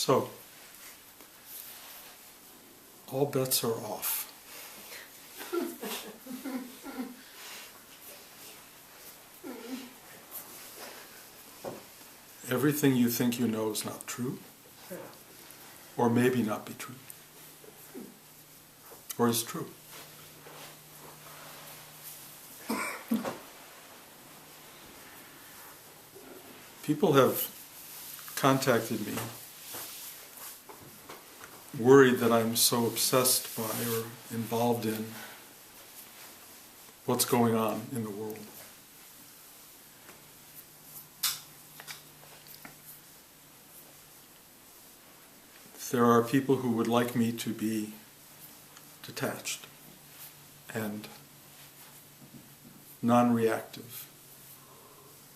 So, all bets are off. Everything you think you know is not true, or maybe not be true, or is true. People have contacted me worried that I'm so obsessed by or involved in what's going on in the world. There are people who would like me to be detached and non-reactive,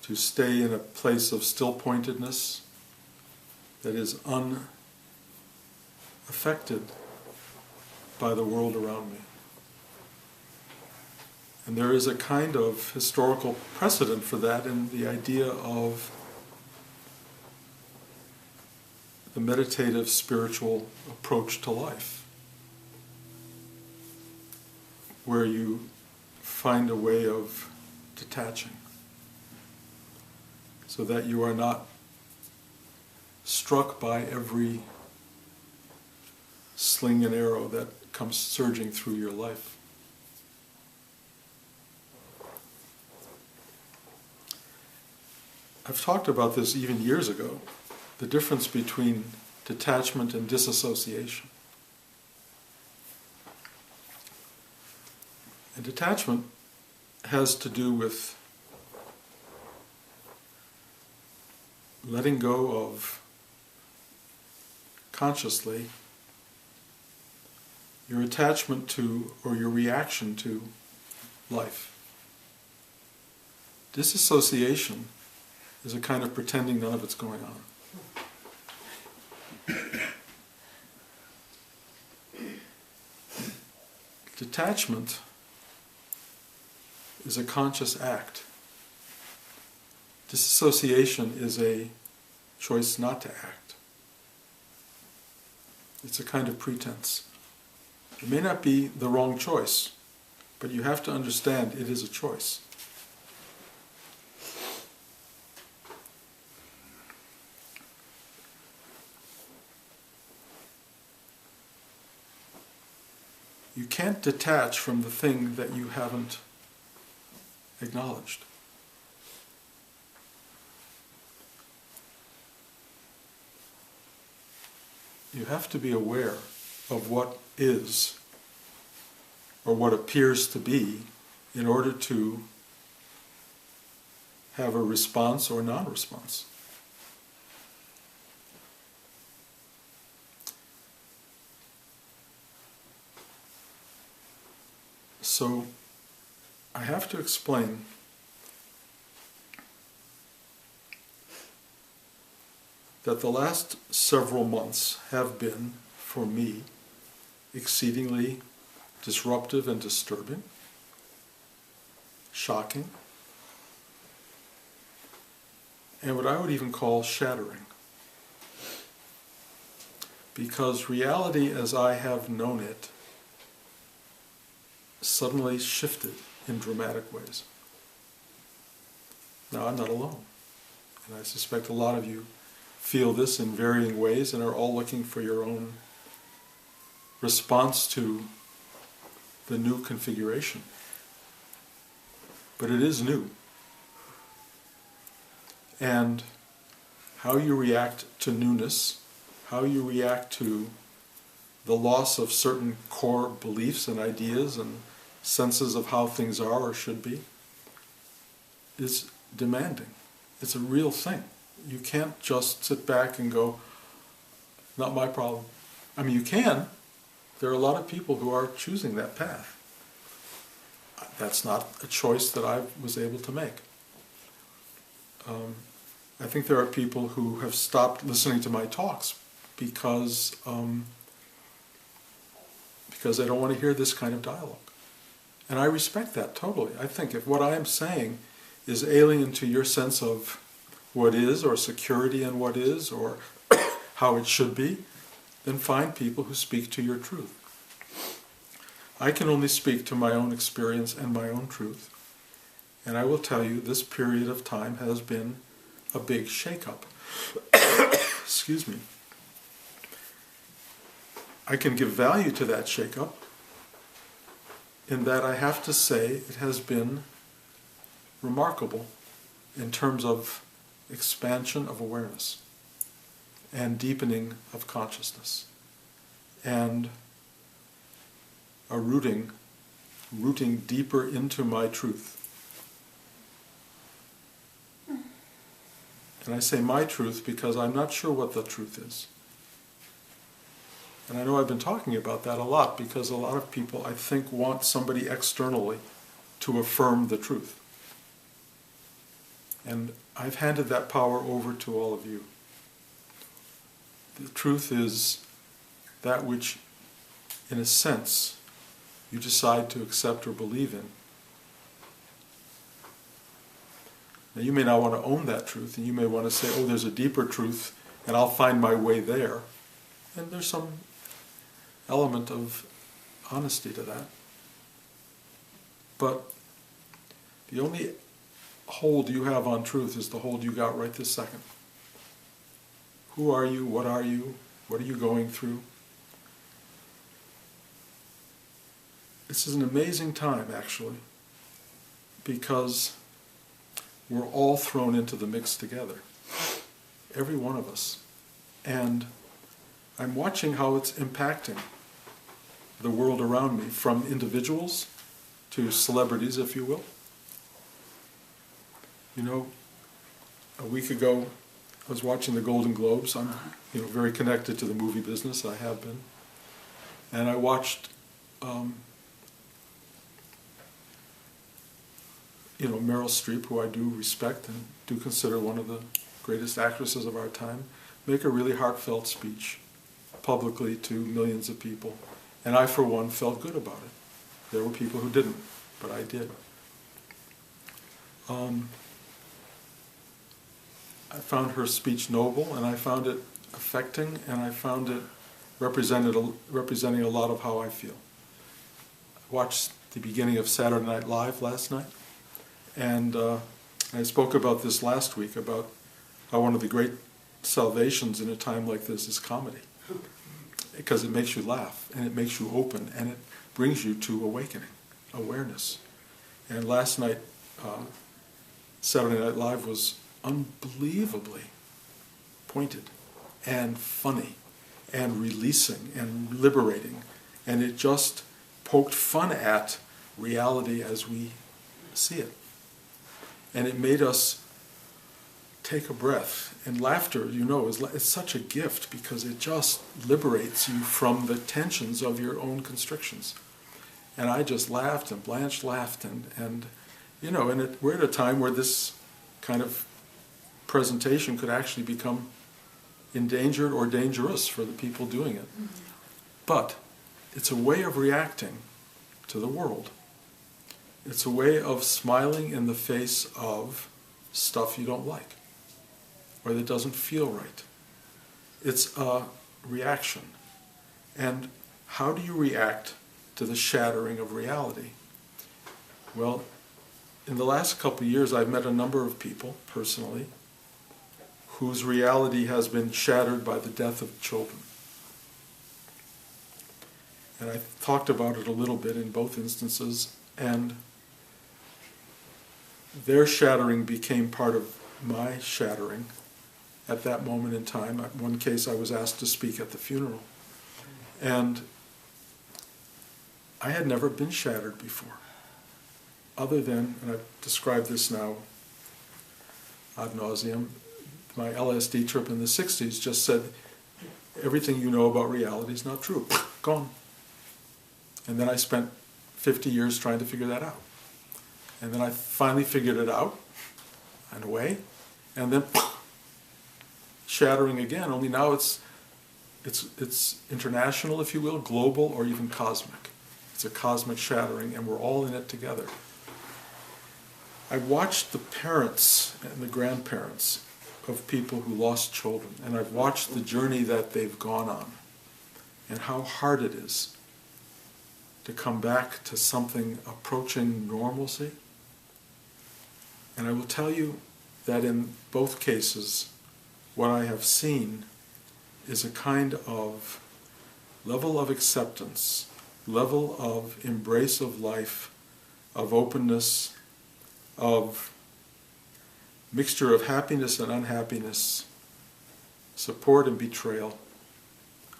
to stay in a place of still-pointedness that is unaffected by the world around me. And there is a kind of historical precedent for that in the idea of the meditative spiritual approach to life, where you find a way of detaching so that you are not struck by every sling and arrow that comes surging through your life. I've talked about this even years ago, the difference between detachment and disassociation. And detachment has to do with letting go of, consciously, your attachment to or your reaction to life. Disassociation is a kind of pretending none of it's going on. Detachment is a conscious act. Disassociation is a choice not to act. It's a kind of pretense. It may not be the wrong choice, but you have to understand it is a choice. You can't detach from the thing that you haven't acknowledged. You have to be aware of what is, or what appears to be, in order to have a response or non-response. So, I have to explain that the last several months have been, for me, exceedingly disruptive and disturbing, shocking, and what I would even call shattering. Because reality as I have known it suddenly shifted in dramatic ways. Now, I'm not alone, and I suspect a lot of you feel this in varying ways and are all looking for your own response to the new configuration. But it is new. And how you react to newness, how you react to the loss of certain core beliefs and ideas and senses of how things are or should be, is demanding. It's a real thing. You can't just sit back and go, not my problem. I mean, you can. There are a lot of people who are choosing that path. That's not a choice that I was able to make. I think there are people who have stopped listening to my talks because they don't want to hear this kind of dialogue. And I respect that totally. I think if what I am saying is alien to your sense of what is, or security in what is, or how it should be, then find people who speak to your truth. I can only speak to my own experience and my own truth. And I will tell you, this period of time has been a big shake-up. Excuse me. I can give value to that shake-up in that I have to say it has been remarkable in terms of expansion of awareness and deepening of consciousness and a rooting deeper into my truth. And I say my truth because I'm not sure what the truth is. And I know I've been talking about that a lot because a lot of people, I think, want somebody externally to affirm the truth. And I've handed that power over to all of you. The truth is that which, in a sense, you decide to accept or believe in. Now, you may not want to own that truth, and you may want to say, oh, there's a deeper truth, and I'll find my way there. And there's some element of honesty to that. But the only hold you have on truth is the hold you got right this second. Who are you? What are you? What are you going through? This is an amazing time, actually, because we're all thrown into the mix together. Every one of us. And I'm watching how it's impacting the world around me, from individuals to celebrities, if you will. You know, a week ago, I was watching the Golden Globes. I'm very connected to the movie business, I have been. And I watched Meryl Streep, who I do respect and do consider one of the greatest actresses of our time, make a really heartfelt speech publicly to millions of people. And I, for one, felt good about it. There were people who didn't, but I did. I found her speech noble, and I found it affecting, and I found it representing a lot of how I feel. I watched the beginning of Saturday Night Live last night, and I spoke about this last week, about how one of the great salvations in a time like this is comedy. Because it makes you laugh, and it makes you open, and it brings you to awakening, awareness. And last night, Saturday Night Live was unbelievably pointed and funny and releasing and liberating, and it just poked fun at reality as we see it. And it made us take a breath. And laughter, is such a gift because it just liberates you from the tensions of your own constrictions. And I just laughed, and Blanche laughed, and we're at a time where this kind of presentation could actually become endangered or dangerous for the people doing it. Mm-hmm. But it's a way of reacting to the world. It's a way of smiling in the face of stuff you don't like, or that doesn't feel right. It's a reaction. And how do you react to the shattering of reality? Well, in the last couple of years, I've met a number of people, personally, whose reality has been shattered by the death of children. And I talked about it a little bit in both instances, and their shattering became part of my shattering at that moment in time. In one case, I was asked to speak at the funeral. And I had never been shattered before, other than, and I've described this now ad nauseum, my LSD trip in the 60s just said, everything you know about reality is not true. Gone. And then I spent 50 years trying to figure that out. And then I finally figured it out, in a way, and then shattering again, only now it's international, if you will, global, or even cosmic. It's a cosmic shattering, and we're all in it together. I watched the parents and the grandparents of people who lost children, and I've watched the journey that they've gone on, and how hard it is to come back to something approaching normalcy. And I will tell you that in both cases, what I have seen is a kind of level of acceptance, level of embrace of life, of openness, of mixture of happiness and unhappiness, support and betrayal,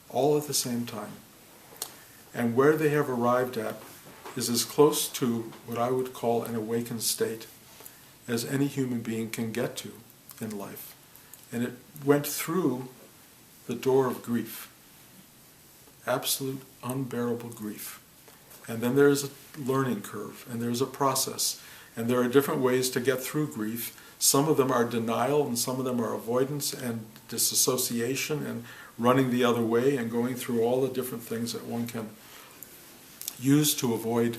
all at the same time. And where they have arrived at is as close to what I would call an awakened state as any human being can get to in life. And it went through the door of grief, absolute unbearable grief. And then there's a learning curve, and there's a process, and there are different ways to get through grief. Some of them are denial, and some of them are avoidance and disassociation and running the other way and going through all the different things that one can use to avoid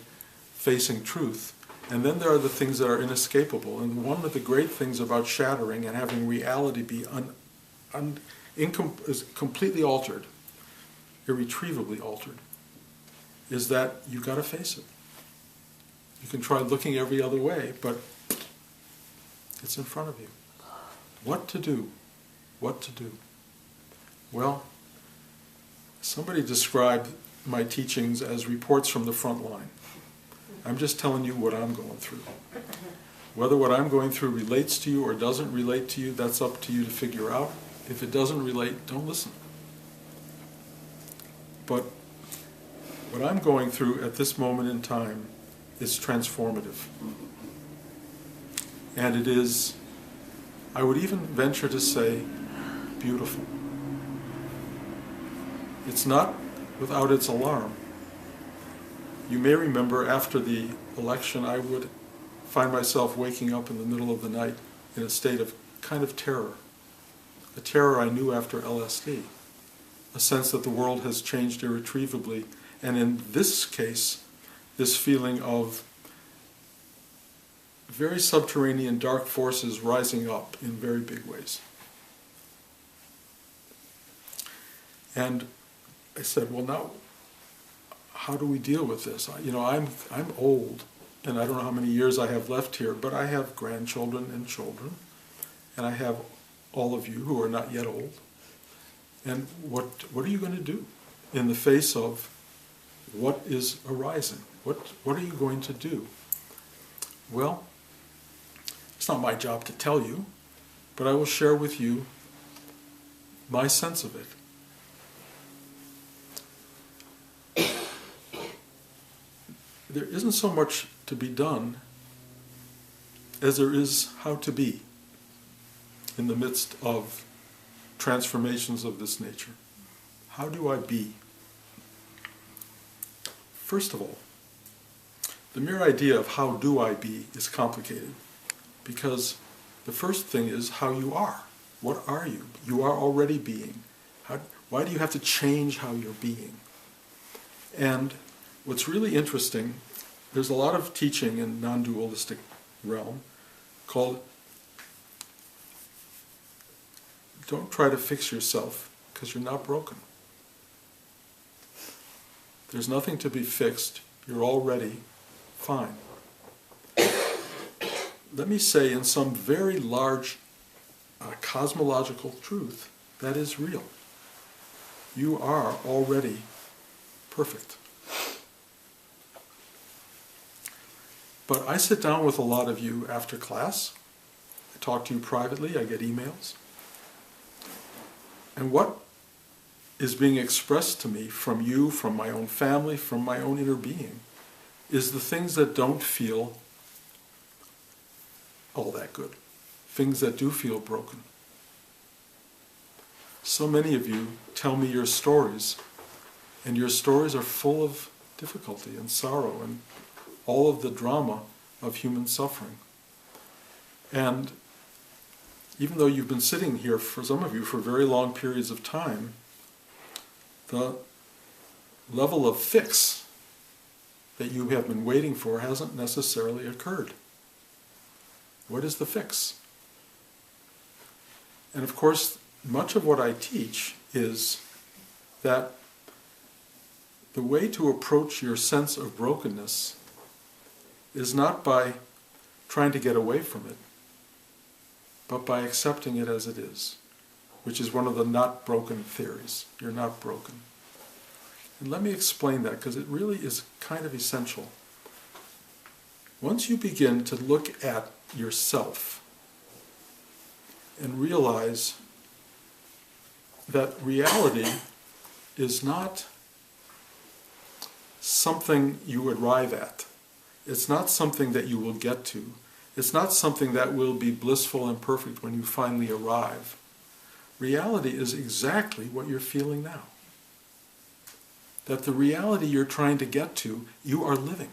facing truth. And then there are the things that are inescapable. And one of the great things about shattering and having reality be is completely altered, irretrievably altered, is that you've got to face it. You can try looking every other way, but it's in front of you. What to do? What to do? Well, somebody described my teachings as reports from the front line. I'm just telling you what I'm going through. Whether what I'm going through relates to you or doesn't relate to you, that's up to you to figure out. If it doesn't relate, don't listen. But what I'm going through at this moment in time is transformative. And it is, I would even venture to say, beautiful. It's not without its alarm. You may remember after the election I would find myself waking up in the middle of the night in a state of kind of terror. A terror I knew after LSD. A sense that the world has changed irretrievably. And in this case, this feeling of very subterranean dark forces rising up in very big ways. And I said, well, now, how do we deal with this? I'm old, and I don't know how many years I have left here, but I have grandchildren and children, and I have all of you who are not yet old. And what are you going to do in the face of what is arising? What are you going to do? Well, it's not my job to tell you, but I will share with you my sense of it. There isn't so much to be done as there is how to be in the midst of transformations of this nature. How do I be? First of all, the mere idea of how do I be is complicated, because the first thing is how you are. What are you? You are already being. Why do you have to change how you're being? And what's really interesting, there's a lot of teaching in non-dualistic realm called don't try to fix yourself because you're not broken. There's nothing to be fixed. You're already fine. Let me say in some very large cosmological truth, that is real. You are already perfect. But I sit down with a lot of you after class. I talk to you privately. I get emails. And what is being expressed to me from you, from my own family, from my own inner being, is the things that don't feel all that good. Things that do feel broken. So many of you tell me your stories, and your stories are full of difficulty and sorrow and all of the drama of human suffering. And even though you've been sitting here, for some of you, for very long periods of time, the level of fix that you have been waiting for hasn't necessarily occurred. What is the fix? And of course, much of what I teach is that the way to approach your sense of brokenness is not by trying to get away from it, but by accepting it as it is, which is one of the not broken theories. You're not broken. And let me explain that, because it really is kind of essential. Once you begin to look at yourself and realize that reality is not something you arrive at. It's not something that you will get to. It's not something that will be blissful and perfect when you finally arrive. Reality is exactly what you're feeling now. That the reality you're trying to get to, you are living.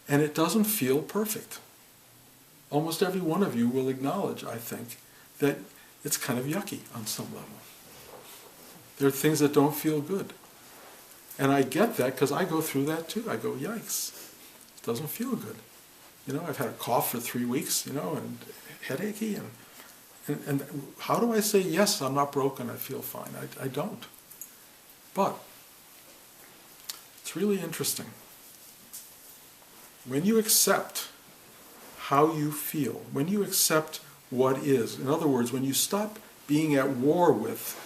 And it doesn't feel perfect. Almost every one of you will acknowledge, I think, that it's kind of yucky on some level. There are things that don't feel good. And I get that because I go through that too. I go, yikes, it doesn't feel good. You know, I've had a cough for 3 weeks, you know, and headachy. And how do I say, yes, I'm not broken, I feel fine? I don't. But it's really interesting. When you accept how you feel, when you accept what is, in other words, when you stop being at war with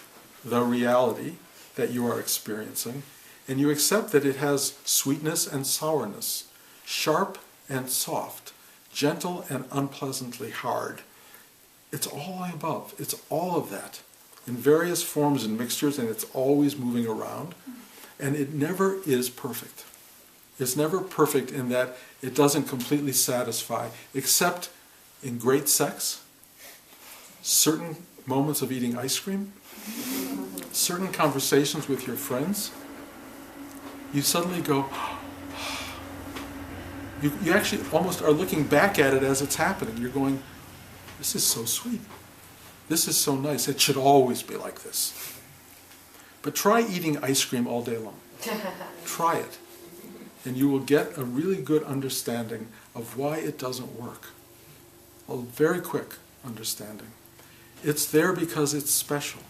the reality that you are experiencing, and you accept that it has sweetness and sourness, sharp and soft, gentle and unpleasantly hard. It's all the above. It's all of that in various forms and mixtures, and it's always moving around. And it never is perfect. It's never perfect in that it doesn't completely satisfy, except in great sex, certain moments of eating ice cream, certain conversations with your friends. You suddenly go, you actually almost are looking back at it as it's happening. You're going, this is so sweet. This is so nice. It should always be like this. But try eating ice cream all day long. Try it. And you will get a really good understanding of why it doesn't work. A very quick understanding. It's there because it's special.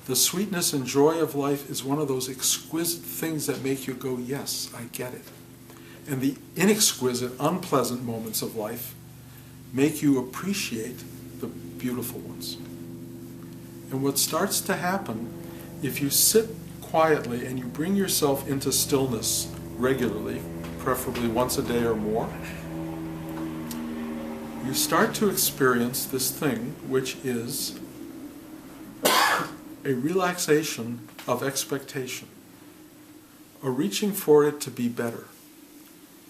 The sweetness and joy of life is one of those exquisite things that make you go, yes, I get it. And the inexquisite, unpleasant moments of life make you appreciate the beautiful ones. And what starts to happen, if you sit quietly and you bring yourself into stillness regularly, preferably once a day or more, you start to experience this thing which is a relaxation of expectation, a reaching for it to be better,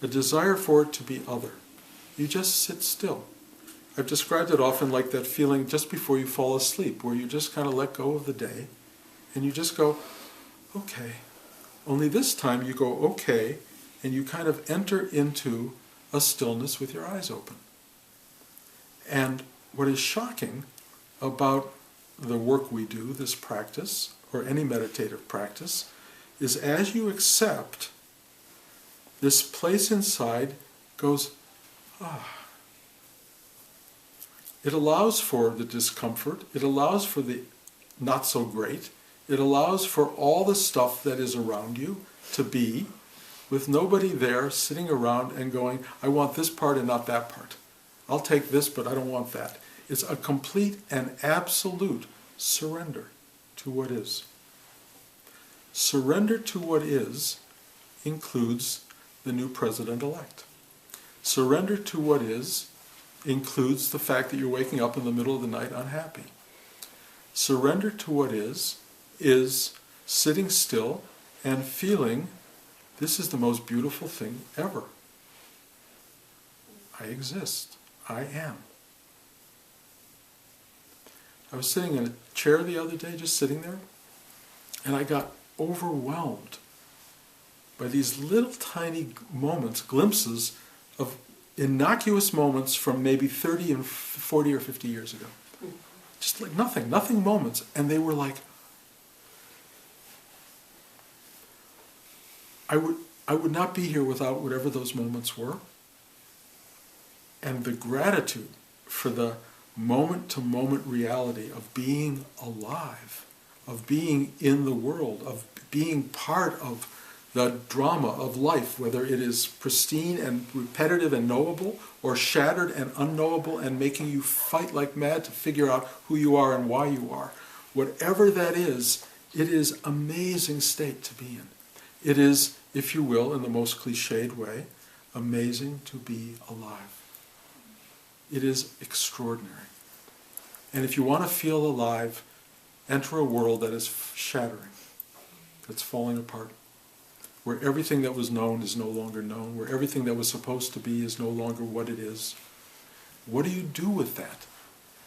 a desire for it to be other. You just sit still. I've described it often like that feeling just before you fall asleep, where you just kind of let go of the day, and you just go, okay. Only this time you go, okay, and you kind of enter into a stillness with your eyes open. And what is shocking about the work we do, this practice, or any meditative practice, is as you accept, this place inside goes, ah. It allows for the discomfort, it allows for the not so great, it allows for all the stuff that is around you to be, with nobody there sitting around and going, I want this part and not that part. I'll take this, but I don't want that. It's a complete and absolute surrender to what is. Surrender to what is includes the new president-elect. Surrender to what is includes the fact that you're waking up in the middle of the night unhappy. Surrender to what is sitting still and feeling this is the most beautiful thing ever. I exist. I am. I was sitting in a chair the other day, just sitting there, and I got overwhelmed by these little tiny moments, glimpses of innocuous moments from maybe 30 and 40 or 50 years ago. Just like nothing moments. And they were like, I would not be here without whatever those moments were. And the gratitude for the moment-to-moment reality of being alive, of being in the world, of being part of the drama of life, whether it is pristine and repetitive and knowable, or shattered and unknowable and making you fight like mad to figure out who you are and why you are. Whatever that is, it is an amazing state to be in. It is, if you will, in the most cliched way, amazing to be alive. It is extraordinary. And if you want to feel alive, enter a world that is shattering, that's falling apart, where everything that was known is no longer known, where everything that was supposed to be is no longer what it is. What do you do with that?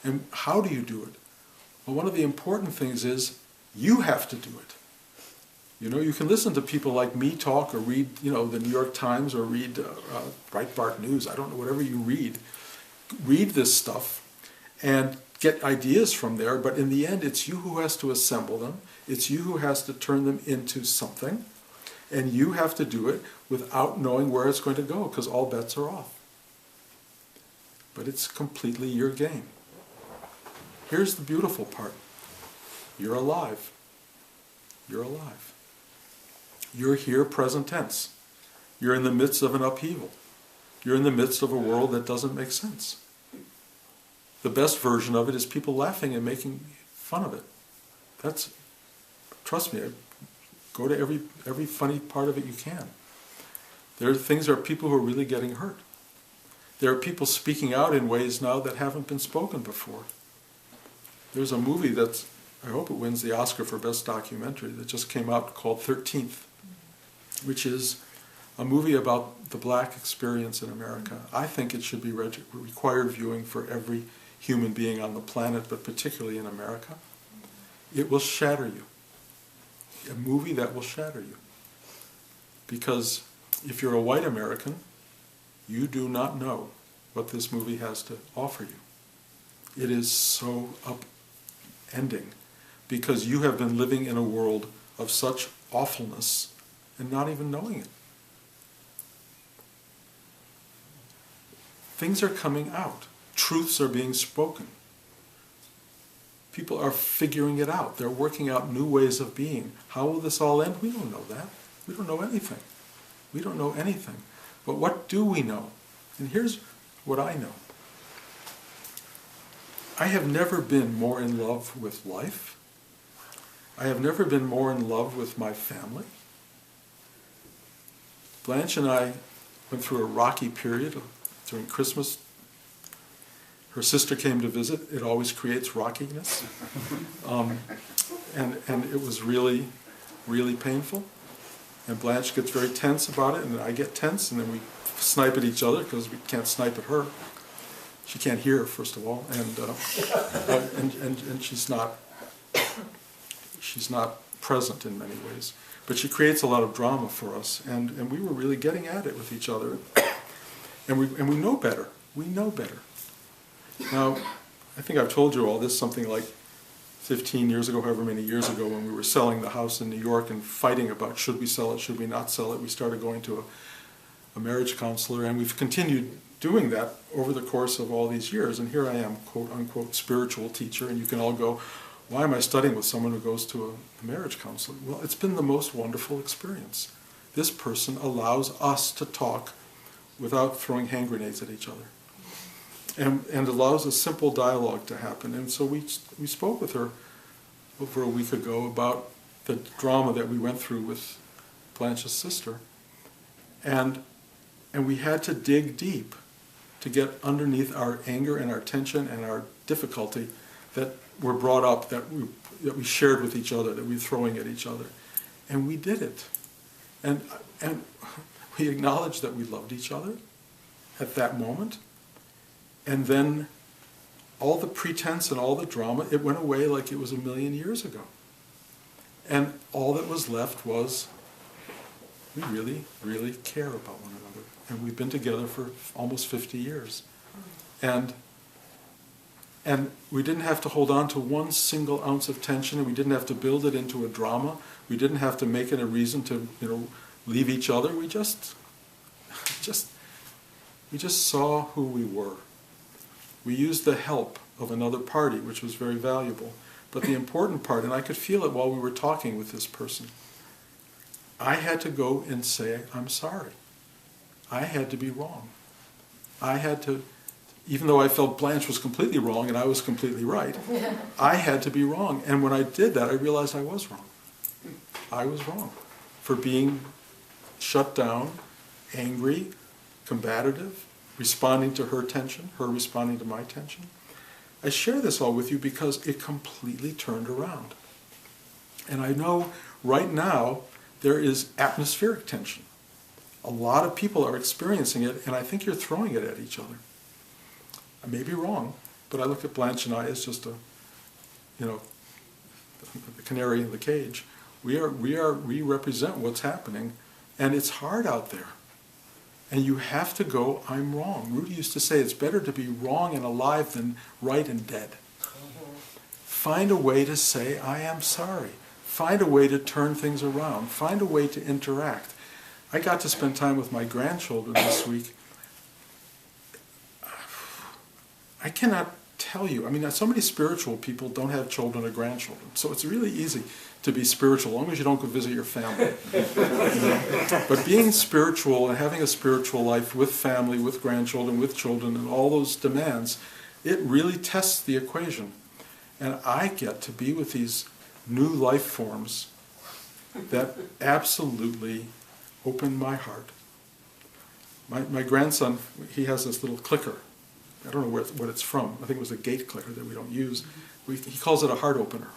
And how do you do it? Well, one of the important things is you have to do it. You know, you can listen to people like me talk or read, the New York Times or read Breitbart News, I don't know, whatever you read. Read this stuff and get ideas from there, but in the end it's you who has to assemble them, it's you who has to turn them into something, and you have to do it without knowing where it's going to go, because all bets are off. But it's completely your game. Here's the beautiful part. You're alive. You're alive. You're here present tense. You're in the midst of an upheaval. You're in the midst of a world that doesn't make sense. The best version of it is people laughing and making fun of it. Trust me, go to every funny part of it you can. There are people who are really getting hurt. There are people speaking out in ways now that haven't been spoken before. There's a movie that's, I hope it wins the Oscar for Best Documentary, that just came out called 13th, which is a movie about the black experience in America. I think it should be required viewing for every human being on the planet, but particularly in America. It will shatter you. A movie that will shatter you. Because if you're a white American, you do not know what this movie has to offer you. It is so upending, because you have been living in a world of such awfulness and not even knowing it. Things are coming out. Truths are being spoken. People are figuring it out. They're working out new ways of being. How will this all end? We don't know that. We don't know anything. We don't know anything. But what do we know? And here's what I know. I have never been more in love with life. I have never been more in love with my family. Blanche and I went through a rocky period during Christmas. Her sister came to visit. It always creates rockiness. And it was really, really painful. And Blanche gets very tense about it, and I get tense, and then we snipe at each other because we can't snipe at her. She can't hear, first of all, and she's not present in many ways. But she creates a lot of drama for us, and we were really getting at it with each other. And we know better. We know better. Now, I think I've told you all this something like 15 years ago, however many years ago, when we were selling the house in New York and fighting about should we sell it, should we not sell it. We started going to a marriage counselor, and we've continued doing that over the course of all these years. And here I am, quote unquote, spiritual teacher, and you can all go, why am I studying with someone who goes to a marriage counselor? Well, it's been the most wonderful experience. This person allows us to talk without throwing hand grenades at each other. And allows a simple dialogue to happen. And so we spoke with her over a week ago about the drama that we went through with Blanche's sister. And we had to dig deep to get underneath our anger and our tension and our difficulty that were brought up, that we shared with each other, that we were throwing at each other. And we did it. And we acknowledged that we loved each other at that moment. And then all the pretense and all the drama, it went away like it was 1,000,000 years ago. And all that was left was, we really, really care about one another. And we've been together for almost 50 years. And we didn't have to hold on to one single ounce of tension, and we didn't have to build it into a drama. We didn't have to make it a reason to, leave each other. We just saw who we were. We used the help of another party, which was very valuable. But the important part, and I could feel it while we were talking with this person, I had to go and say, I'm sorry. I had to be wrong. I had to, even though I felt Blanche was completely wrong and I was completely right, I had to be wrong. And when I did that, I realized I was wrong. I was wrong for being shut down, angry, combative, responding to her tension, her responding to my tension. I share this all with you because it completely turned around. And I know right now there is atmospheric tension. A lot of people are experiencing it, and I think you're throwing it at each other. I may be wrong, but I look at Blanche and I as just the canary in the cage. We represent what's happening, and it's hard out there. And you have to go, I'm wrong. Rudy used to say it's better to be wrong and alive than right and dead. Find a way to say, I am sorry. Find a way to turn things around. Find a way to interact. I got to spend time with my grandchildren this week. I cannot tell you. I mean, so many spiritual people don't have children or grandchildren. So it's really easy to be spiritual, as long as you don't go visit your family. But being spiritual and having a spiritual life with family, with grandchildren, with children, and all those demands, it really tests the equation. And I get to be with these new life forms that absolutely open my heart. My grandson, he has this little clicker. I don't know what it's from. I think it was a gate clicker that we don't use. He calls it a heart opener.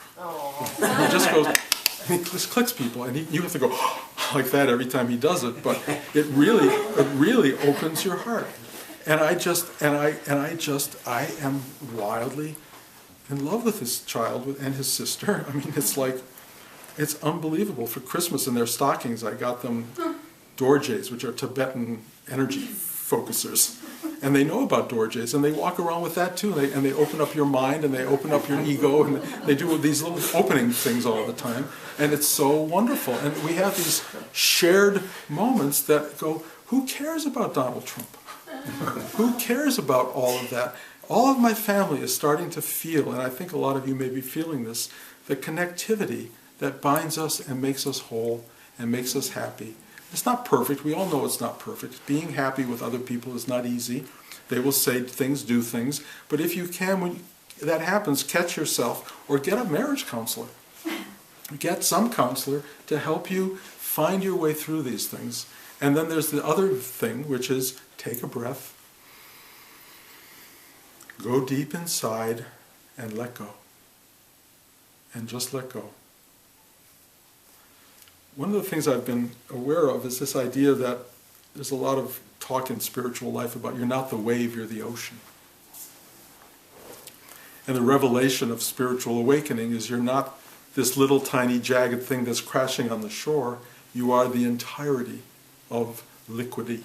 He just goes, he just clicks people, and you have to go like that every time he does it. But it really opens your heart. And I am wildly in love with this child and his sister. I mean, it's unbelievable. For Christmas in their stockings, I got them dorjes, which are Tibetan energy focusers. And they know about dorjes, and they walk around with that too. And they open up your mind, and they open up your ego, and they do these little opening things all the time. And it's so wonderful. And we have these shared moments that go, who cares about Donald Trump? Who cares about all of that? All of my family is starting to feel, and I think a lot of you may be feeling this, the connectivity that binds us and makes us whole and makes us happy. It's not perfect. We all know it's not perfect. Being happy with other people is not easy. They will say things, do things. But if you can, when that happens, catch yourself or get a marriage counselor. Get some counselor to help you find your way through these things. And then there's the other thing, which is take a breath, go deep inside, and let go. And just let go. One of the things I've been aware of is this idea that there's a lot of talk in spiritual life about you're not the wave, you're the ocean. And the revelation of spiritual awakening is you're not this little tiny jagged thing that's crashing on the shore. You are the entirety of liquidity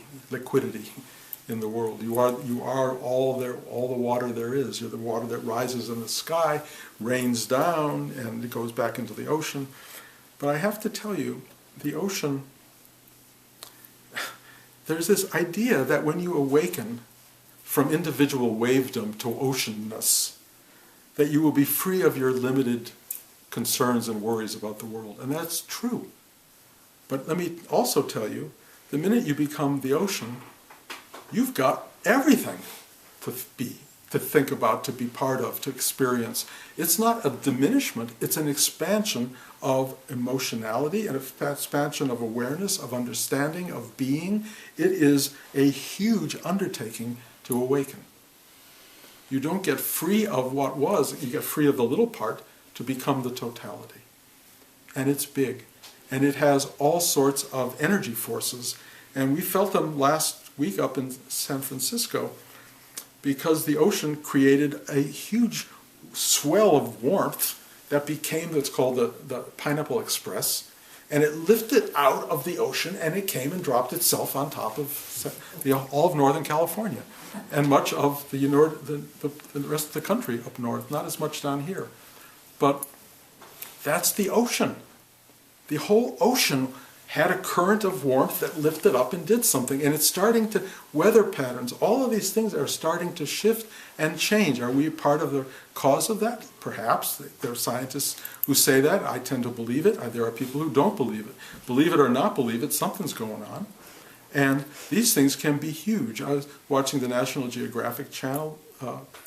in the world. You are all the water there is. You're the water that rises in the sky, rains down, and it goes back into the ocean. But I have to tell you, the ocean, there's this idea that when you awaken from individual wavedom to oceanness, that you will be free of your limited concerns and worries about the world. And that's true. But let me also tell you, the minute you become the ocean, you've got everything to be, to think about, to be part of, to experience. It's not a diminishment, it's an expansion of emotionality, an expansion of awareness, of understanding, of being. It is a huge undertaking to awaken. You don't get free of what was, you get free of the little part to become the totality. And it's big. And it has all sorts of energy forces. And we felt them last week up in San Francisco because the ocean created a huge swell of warmth that became what's called the Pineapple Express. And it lifted out of the ocean and it came and dropped itself on top of all of Northern California and much of the rest of the country up north, not as much down here. But that's the ocean. The whole ocean had a current of warmth that lifted up and did something, and it's starting to, weather patterns, all of these things are starting to shift and change. Are we part of the cause of that? Perhaps. There are scientists who say that. I tend to believe it. There are people who don't believe it. Believe it or not believe it, something's going on. And these things can be huge. I was watching the National Geographic Channel,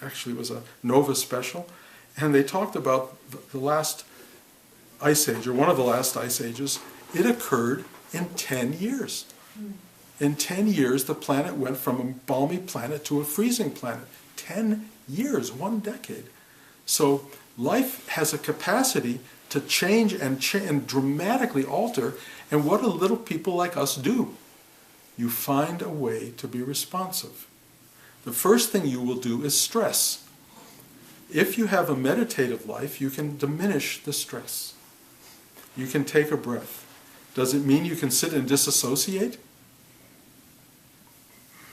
actually it was a Nova special, and they talked about the last ice age, or one of the last ice ages. It occurred in 10 years. In 10 years, the planet went from a balmy planet to a freezing planet. 10 years, 1 decade. So life has a capacity to change and dramatically alter, and what do little people like us do? You find a way to be responsive. The first thing you will do is stress. If you have a meditative life, you can diminish the stress. You can take a breath. Does it mean you can sit and disassociate?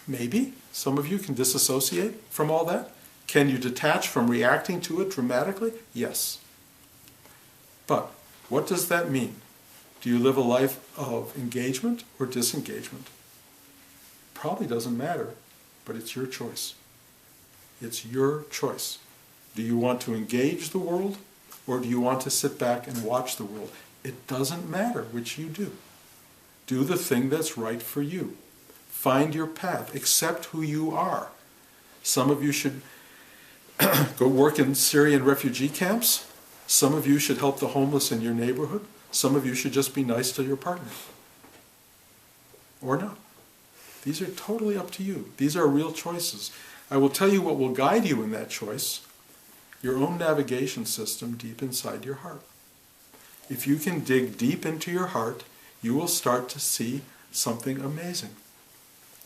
Maybe. Some of you can disassociate from all that. Can you detach from reacting to it dramatically? Yes. But what does that mean? Do you live a life of engagement or disengagement? Probably doesn't matter, but it's your choice. It's your choice. Do you want to engage the world, or do you want to sit back and watch the world? It doesn't matter which you do. Do the thing that's right for you. Find your path. Accept who you are. Some of you should go work in Syrian refugee camps. Some of you should help the homeless in your neighborhood. Some of you should just be nice to your partner. Or not. These are totally up to you. These are real choices. I will tell you what will guide you in that choice. Your own navigation system deep inside your heart. If you can dig deep into your heart, you will start to see something amazing.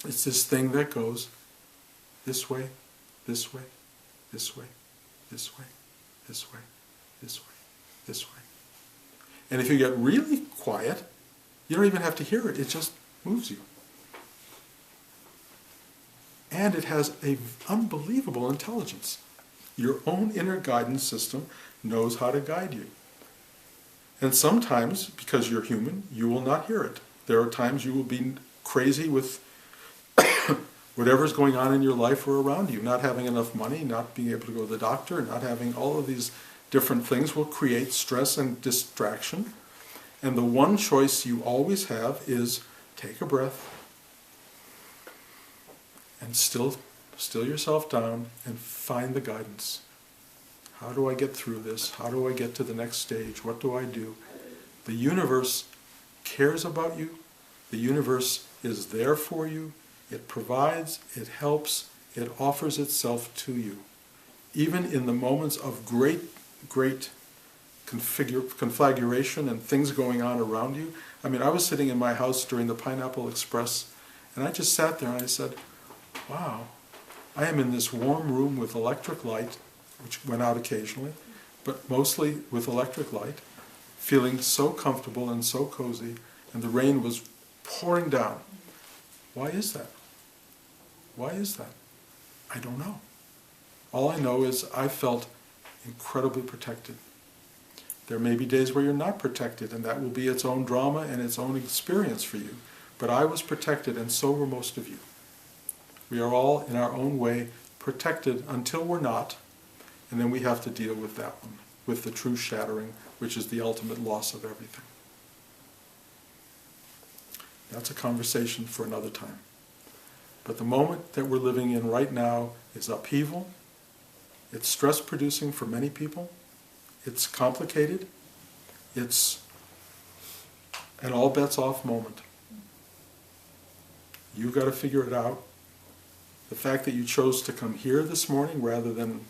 It's this thing that goes this way, this way, this way, this way, this way, this way, this way. And if you get really quiet, you don't even have to hear it. It just moves you. And it has an unbelievable intelligence. Your own inner guidance system knows how to guide you. And sometimes, because you're human, you will not hear it. There are times you will be crazy with whatever's going on in your life or around you. Not having enough money, not being able to go to the doctor, not having all of these different things will create stress and distraction. And the one choice you always have is take a breath and still yourself down and find the guidance. How do I get through this? How do I get to the next stage? What do I do? The universe cares about you. The universe is there for you. It provides, it helps, it offers itself to you. Even in the moments of great conflagration and things going on around you. I mean, I was sitting in my house during the Pineapple Express, and I just sat there and I said, wow, I am in this warm room with electric light, which went out occasionally, but mostly with electric light, feeling so comfortable and so cozy, and the rain was pouring down. Why is that? Why is that? I don't know. All I know is I felt incredibly protected. There may be days where you're not protected, and that will be its own drama and its own experience for you. But I was protected, and so were most of you. We are all, in our own way, protected until we're not, and then we have to deal with that one, with the true shattering, which is the ultimate loss of everything. That's a conversation for another time. But the moment that we're living in right now is upheaval. It's stress-producing for many people. It's complicated. It's an all-bets-off moment. You've got to figure it out. The fact that you chose to come here this morning rather than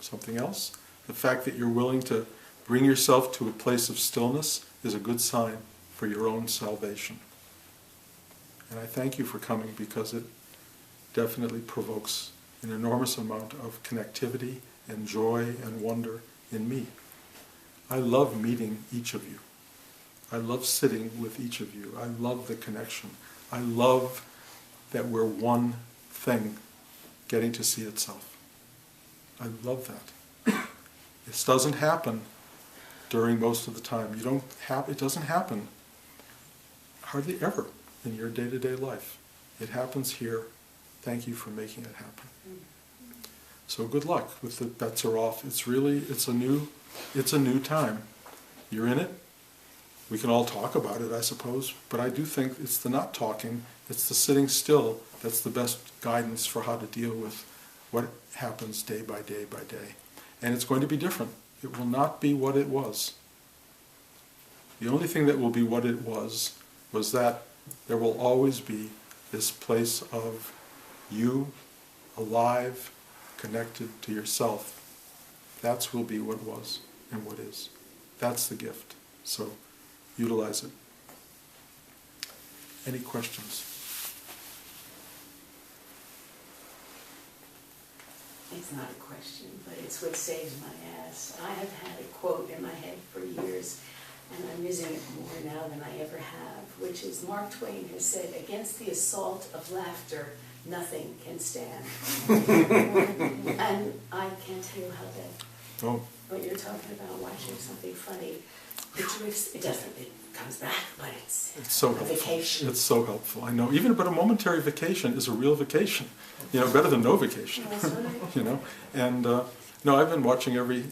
something else, the fact that you're willing to bring yourself to a place of stillness is a good sign for your own salvation. And I thank you for coming, because it definitely provokes an enormous amount of connectivity and joy and wonder in me. I love meeting each of you. I love sitting with each of you. I love the connection. I love that we're one thing getting to see itself. I love that. This doesn't happen during most of the time. It doesn't happen hardly ever in your day-to-day life. It happens here. Thank you for making it happen. So good luck with the bets are off. It's a new time. You're in it. We can all talk about it, I suppose, but I do think it's the not talking, it's the sitting still that's the best guidance for how to deal with what happens day by day by day. And it's going to be different. It will not be what it was. The only thing that will be what it was that there will always be this place of you, alive, connected to yourself. That will be what was and what is. That's the gift. So utilize it. Any questions? It's not a question, but it's what saves my ass. I have had a quote in my head for years, and I'm using it more now than I ever have, which is Mark Twain has said, "Against the assault of laughter, nothing can stand." And I can't tell you how that, what you're talking about, watching something funny, it comes back, but it's so a helpful. vacation. It's so helpful. I know. Even but a momentary vacation is a real vacation. You know, better than no vacation. That's right. You know, and no, I've been watching every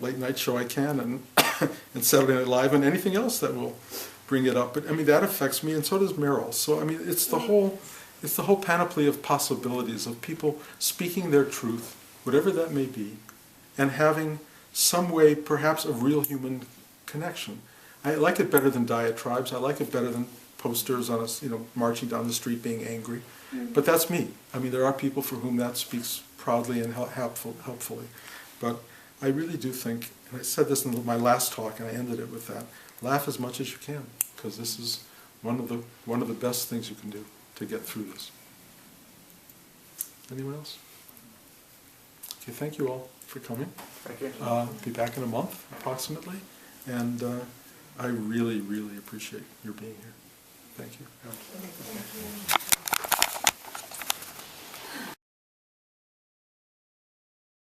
late night show I can, and Saturday Night Live, and anything else that will bring it up. But I mean, that affects me, and so does Meryl. So I mean, it's the whole panoply of possibilities of people speaking their truth, whatever that may be, and having some way, perhaps, of real human connection. I like it better than diatribes. I like it better than posters on us, marching down the street being angry. But that's me. I mean, there are people for whom that speaks proudly and helpfully. But I really do think, and I said this in my last talk, and I ended it with that: laugh as much as you can, because this is one of the best things you can do to get through this. Anyone else? Okay, thank you all for coming. Thank you. Be back in a month, approximately, and I really, really appreciate your being here. Thank you. Thank you.